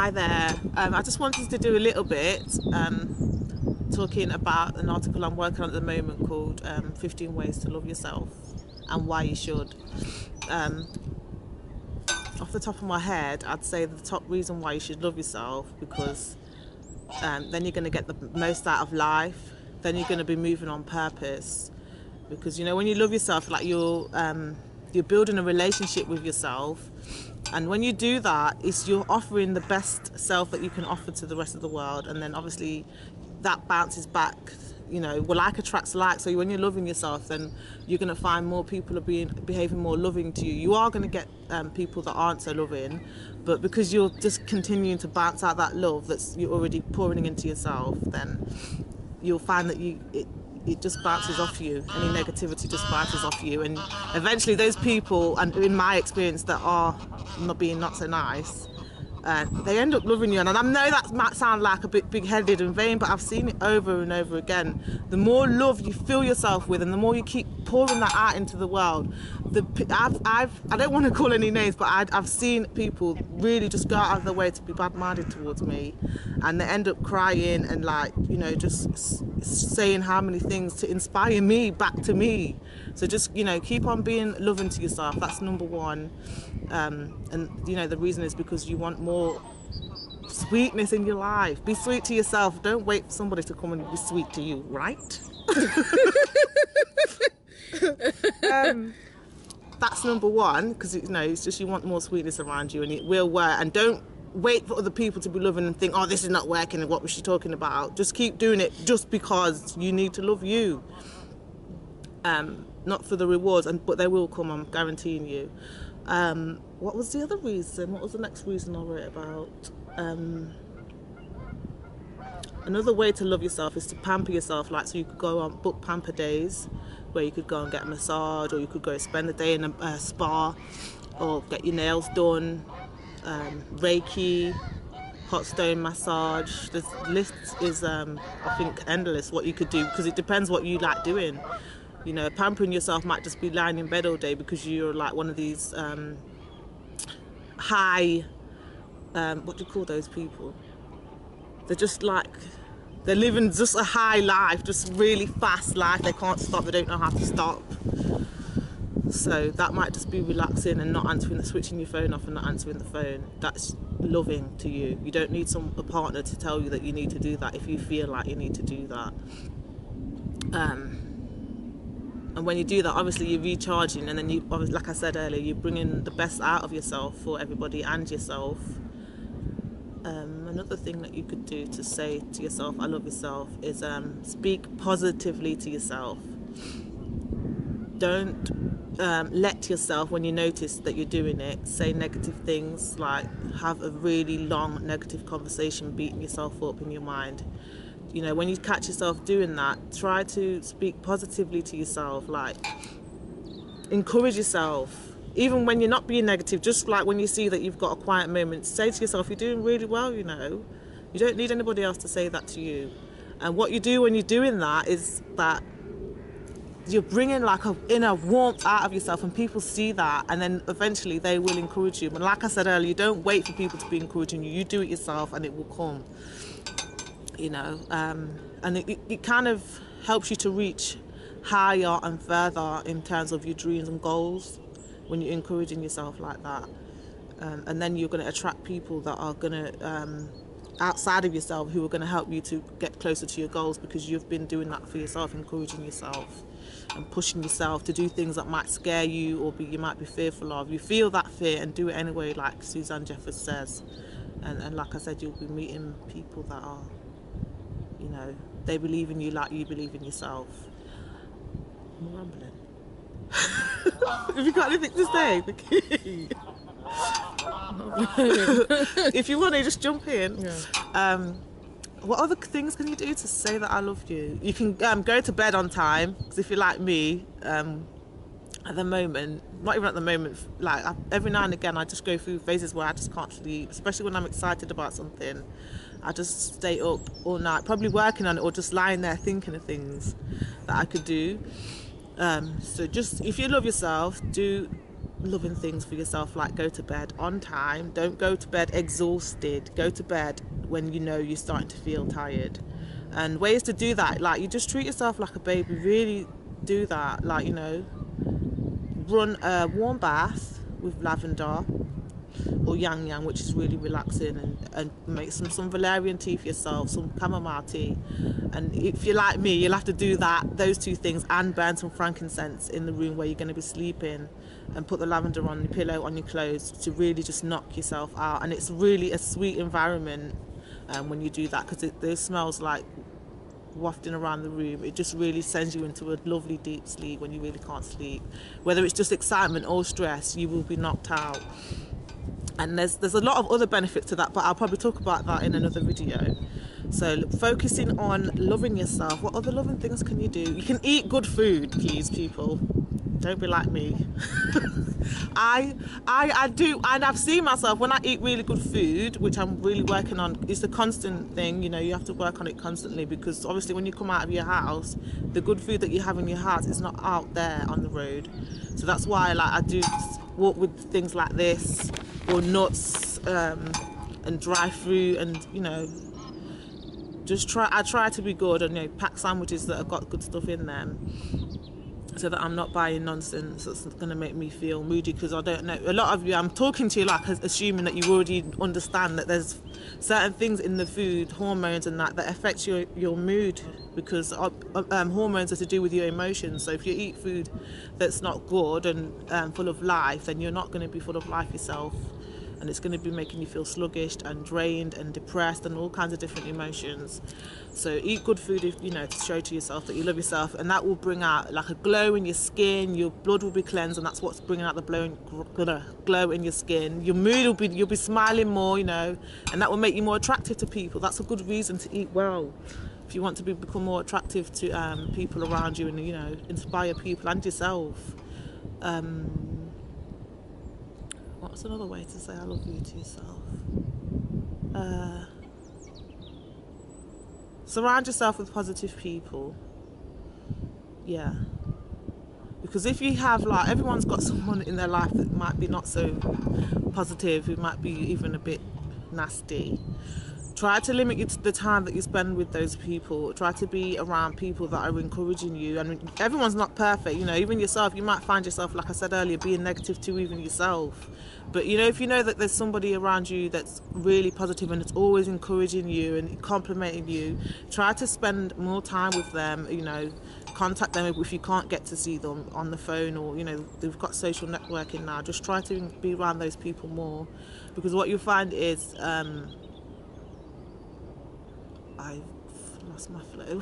Hi there. I just wanted to do a little bit talking about an article I'm working on at the moment called 15 Ways to Love Yourself and Why You Should. Off the top of my head, I'd say the top reason why you should love yourself, because then you're going to get the most out of life. Then you're going to be moving on purpose. Because, you know, when you love yourself, like you're building a relationship with yourself. And when you do that, you're offering the best self that you can offer to the rest of the world. And then obviously that bounces back, you know, well, like attracts like. So when you're loving yourself, then you're going to find more people are behaving more loving to you. You are going to get people that aren't so loving, but because you're just continuing to bounce out that love that's you're already pouring into yourself, then you'll find that it just bounces off you. Any negativity just bounces off you, and eventually those people, and in my experience, that are not so nice, they end up loving you. And I know that might sound like a bit big-headed and vain, but I've seen it over and over again. The more love you fill yourself with, and the more you keep pouring that out into the world, I don't want to call any names, but I've seen people really just go out of their way to be bad-minded towards me, and they end up crying and, like, you know, just saying how many things to inspire me back to me. So just, you know, keep on being loving to yourself. That's number one. And you know, the reason is because you want more sweetness in your life. Be sweet to yourself. Don't wait for somebody to come and be sweet to you, right? That's number one, because, you know, it's just you want more sweetness around you, and it will work. And don't wait for other people to be loving and think, oh, this is not working, and what was she talking about? Just keep doing it just because you need to love you. Not for the rewards, but they will come, I'm guaranteeing you. What was the other reason? What was the next reason I wrote about? Another way to love yourself is to pamper yourself. Like, so you could go on book pamper days where you could go and get a massage, or you could go spend the day in a spa, or get your nails done, Reiki, hot stone massage. The list is, I think, endless what you could do, because it depends what you like doing. You know, pampering yourself might just be lying in bed all day because you're like one of these high, what do you call those people? They're just like, they're living just a high life, just really fast life. They can't stop, they don't know how to stop. So that might just be relaxing and not switching your phone off and not answering the phone. That's loving to you. You don't need a partner to tell you that you need to do that if you feel like you need to do that. And when you do that, obviously you're recharging, and then like I said earlier, you're bringing the best out of yourself for everybody and yourself. Another thing that you could do to say to yourself, I love yourself, is speak positively to yourself. Don't let yourself, when you notice that you're doing it, say negative things, like have a really long negative conversation beating yourself up in your mind. You know, when you catch yourself doing that, try to speak positively to yourself, like encourage yourself. Even when you're not being negative, just like when you see that you've got a quiet moment, say to yourself, you're doing really well, you know. You don't need anybody else to say that to you. And what you do when you're doing that is that you're bringing like an inner warmth out of yourself, and people see that, and then eventually they will encourage you. But like I said earlier, you don't wait for people to be encouraging you. You do it yourself and it will come. You know, and it kind of helps you to reach higher and further in terms of your dreams and goals when you're encouraging yourself like that. And then you're going to attract people that are going to, outside of yourself, who are going to help you to get closer to your goals, because you've been doing that for yourself, encouraging yourself and pushing yourself to do things that might scare you or you might be fearful of. You feel that fear and do it anyway, like Suzanne Jeffers says. And like I said, you'll be meeting people that are, you know, they believe in you like you believe in yourself. I'm rambling. Have you got anything to say, Vicky? If you want to, just jump in. Yeah. What other things can you do to say that I love you? You can go to bed on time, because if you're like me, at the moment, not even at the moment, like every now and again I just go through phases where I just can't sleep, especially when I'm excited about something. I just stay up all night, probably working on it, or just lying there thinking of things that I could do. So just, if you love yourself, do loving things for yourself, like go to bed on time. Don't go to bed exhausted. Go to bed when you know you're starting to feel tired. And ways to do that, like, you just treat yourself like a baby. Really do that. Like, you know, run a warm bath with lavender or yang yang, which is really relaxing, and make some valerian tea for yourself, some chamomile tea. And if you're like me, you'll have to do those two things, and burn some frankincense in the room where you're going to be sleeping, and put the lavender on your pillow, on your clothes, to really just knock yourself out. And it's really a sweet environment when you do that, because those smells like wafting around the room. It just really sends you into a lovely deep sleep when you really can't sleep. Whether it's just excitement or stress, you will be knocked out. And there's a lot of other benefits to that, but I'll probably talk about that in another video. So focusing on loving yourself. What other loving things can you do? You can eat good food, please, people. Don't be like me. I do, and I've seen myself when I eat really good food, which I'm really working on. It's a constant thing, you know. You have to work on it constantly, because obviously when you come out of your house, the good food that you have in your house is not out there on the road. So that's why, like, I do walk with things like this, or nuts, and dry fruit, and, you know, I try to be good, and, you know, pack sandwiches that have got good stuff in them, so that I'm not buying nonsense that's going to make me feel moody. Because I don't know, a lot of you, I'm talking to you like assuming that you already understand that there's certain things in the food, hormones and that affects your mood, because hormones are to do with your emotions. So if you eat food that's not good and full of life, then you're not going to be full of life yourself, and it's going to be making you feel sluggish and drained and depressed and all kinds of different emotions. So eat good food, if, you know, to show to yourself that you love yourself, and that will bring out like a glow in your skin. Your blood will be cleansed, and that's what's bringing out the glow in your skin. Your mood will be, you'll be smiling more, you know, and that will make you more attractive to people. That's a good reason to eat well, if you want to become more attractive to people around you, and, you know, inspire people and yourself. What's another way to say I love you to yourself? Surround yourself with positive people. Yeah. Because if you have, like, everyone's got someone in their life that might be not so positive, who might be even a bit nasty. Try to limit the time that you spend with those people. Try to be around people that are encouraging you. And everyone's not perfect, you know. Even yourself, you might find yourself, like I said earlier, being negative to even yourself. But, you know, if you know that there's somebody around you that's really positive and it's always encouraging you and complimenting you, try to spend more time with them. You know, contact them if you can't get to see them on the phone, or, you know, they've got social networking now. Just try to be around those people more, because what you'll find is I've lost my flow.